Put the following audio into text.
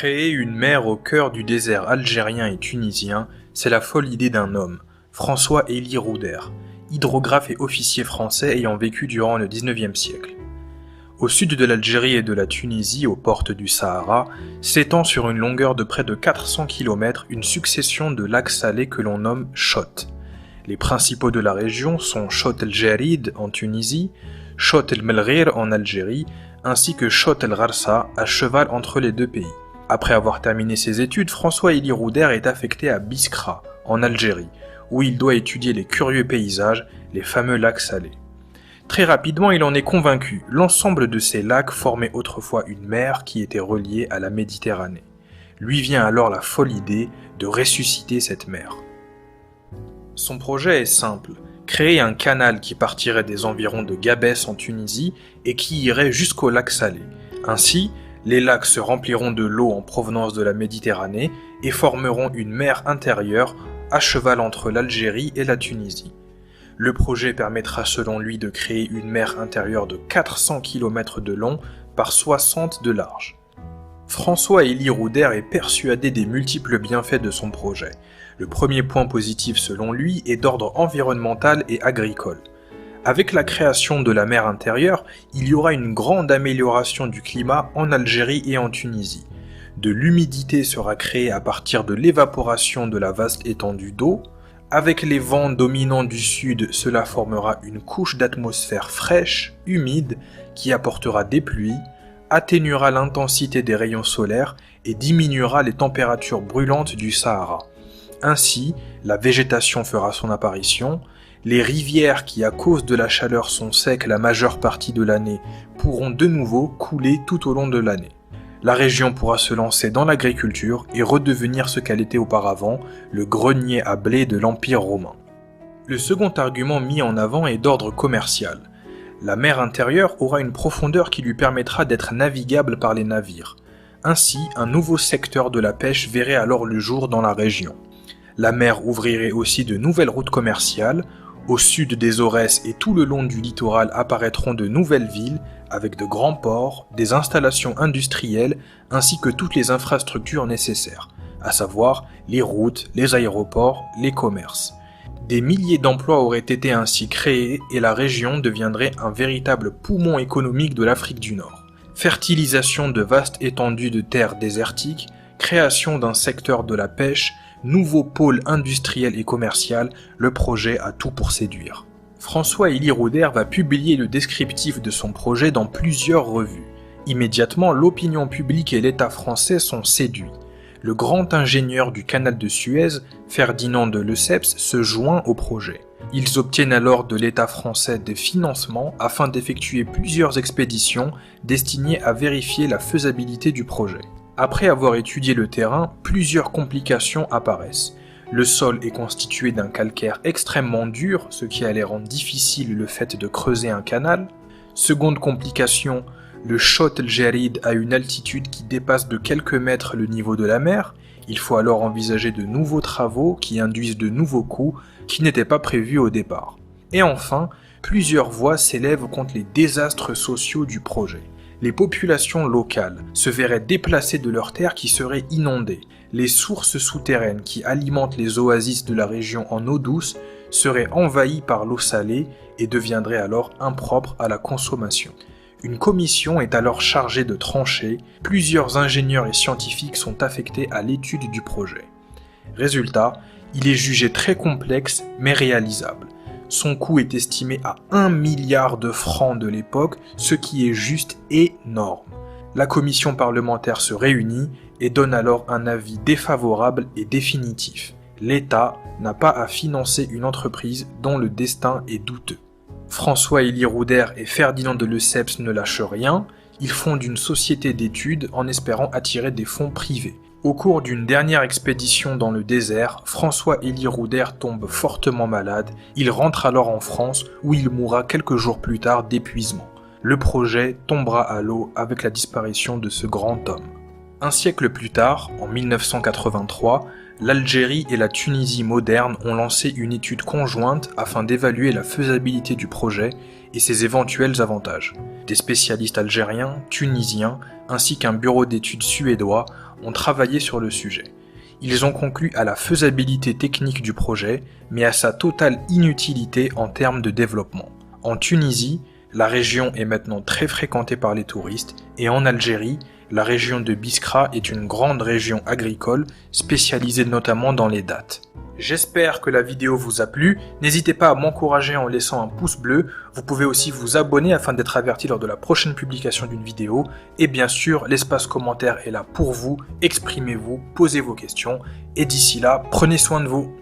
Créer une mer au cœur du désert algérien et tunisien, c'est la folle idée d'un homme, François-Élie Rouder, hydrographe et officier français ayant vécu durant le XIXe siècle. Au sud de l'Algérie et de la Tunisie, aux portes du Sahara, s'étend sur une longueur de près de 400 km une succession de lacs salés que l'on nomme Chott. Les principaux de la région sont Chott el-Djerid en Tunisie, Chott el-Melghir en Algérie, ainsi que Chott el-Gharsa à cheval entre les deux pays. Après avoir terminé ses études, François-Élie Rouder est affecté à Biskra, en Algérie, où il doit étudier les curieux paysages, les fameux lacs salés. Très rapidement, il en est convaincu, l'ensemble de ces lacs formait autrefois une mer qui était reliée à la Méditerranée. Lui vient alors la folle idée de ressusciter cette mer. Son projet est simple, créer un canal qui partirait des environs de Gabès en Tunisie et qui irait jusqu'au lac Salé. Ainsi, les lacs se rempliront de l'eau en provenance de la Méditerranée et formeront une mer intérieure à cheval entre l'Algérie et la Tunisie. Le projet permettra selon lui de créer une mer intérieure de 400 km de long par 60 de large. François-Élie Rouder est persuadé des multiples bienfaits de son projet. Le premier point positif selon lui est d'ordre environnemental et agricole. Avec la création de la mer intérieure, il y aura une grande amélioration du climat en Algérie et en Tunisie. De l'humidité sera créée à partir de l'évaporation de la vaste étendue d'eau. Avec les vents dominants du sud, cela formera une couche d'atmosphère fraîche, humide, qui apportera des pluies, atténuera l'intensité des rayons solaires et diminuera les températures brûlantes du Sahara. Ainsi, la végétation fera son apparition. Les rivières qui, à cause de la chaleur, sont secs la majeure partie de l'année, pourront de nouveau couler tout au long de l'année. La région pourra se lancer dans l'agriculture et redevenir ce qu'elle était auparavant, le grenier à blé de l'Empire romain. Le second argument mis en avant est d'ordre commercial. La mer intérieure aura une profondeur qui lui permettra d'être navigable par les navires. Ainsi, un nouveau secteur de la pêche verrait alors le jour dans la région. La mer ouvrirait aussi de nouvelles routes commerciales. Au sud des Aurès et tout le long du littoral apparaîtront de nouvelles villes avec de grands ports, des installations industrielles ainsi que toutes les infrastructures nécessaires, à savoir les routes, les aéroports, les commerces. Des milliers d'emplois auraient été ainsi créés et la région deviendrait un véritable poumon économique de l'Afrique du Nord. Fertilisation de vastes étendues de terres désertiques, création d'un secteur de la pêche, nouveau pôle industriel et commercial, le projet a tout pour séduire. François-Élie Rouder va publier le descriptif de son projet dans plusieurs revues. Immédiatement, l'opinion publique et l'État français sont séduits. Le grand ingénieur du canal de Suez, Ferdinand de Lesseps, se joint au projet. Ils obtiennent alors de l'État français des financements afin d'effectuer plusieurs expéditions destinées à vérifier la faisabilité du projet. Après avoir étudié le terrain, plusieurs complications apparaissent. Le sol est constitué d'un calcaire extrêmement dur, ce qui allait rendre difficile le fait de creuser un canal. Seconde complication, le Chott el-Djerid a une altitude qui dépasse de quelques mètres le niveau de la mer. Il faut alors envisager de nouveaux travaux qui induisent de nouveaux coûts qui n'étaient pas prévus au départ. Et enfin, plusieurs voix s'élèvent contre les désastres sociaux du projet. Les populations locales se verraient déplacées de leurs terres qui seraient inondées. Les sources souterraines qui alimentent les oasis de la région en eau douce seraient envahies par l'eau salée et deviendraient alors impropres à la consommation. Une commission est alors chargée de trancher. Plusieurs ingénieurs et scientifiques sont affectés à l'étude du projet. Résultat, il est jugé très complexe mais réalisable. Son coût est estimé à 1 milliard de francs de l'époque, ce qui est juste énorme. La commission parlementaire se réunit et donne alors un avis défavorable et définitif. L'État n'a pas à financer une entreprise dont le destin est douteux. François-Élie Rouder et Ferdinand de Lesseps ne lâchent rien, ils fondent une société d'études en espérant attirer des fonds privés. Au cours d'une dernière expédition dans le désert, François-Élie Rouder tombe fortement malade. Il rentre alors en France où il mourra quelques jours plus tard d'épuisement. Le projet tombera à l'eau avec la disparition de ce grand homme. Un siècle plus tard, en 1983, l'Algérie et la Tunisie moderne ont lancé une étude conjointe afin d'évaluer la faisabilité du projet et ses éventuels avantages. Des spécialistes algériens, tunisiens, ainsi qu'un bureau d'études suédois ont travaillé sur le sujet. Ils ont conclu à la faisabilité technique du projet, mais à sa totale inutilité en termes de développement. En Tunisie, la région est maintenant très fréquentée par les touristes, et en Algérie, la région de Biskra est une grande région agricole spécialisée notamment dans les dattes. J'espère que la vidéo vous a plu, n'hésitez pas à m'encourager en laissant un pouce bleu, vous pouvez aussi vous abonner afin d'être averti lors de la prochaine publication d'une vidéo, et bien sûr l'espace commentaire est là pour vous, exprimez-vous, posez vos questions, et d'ici là, prenez soin de vous.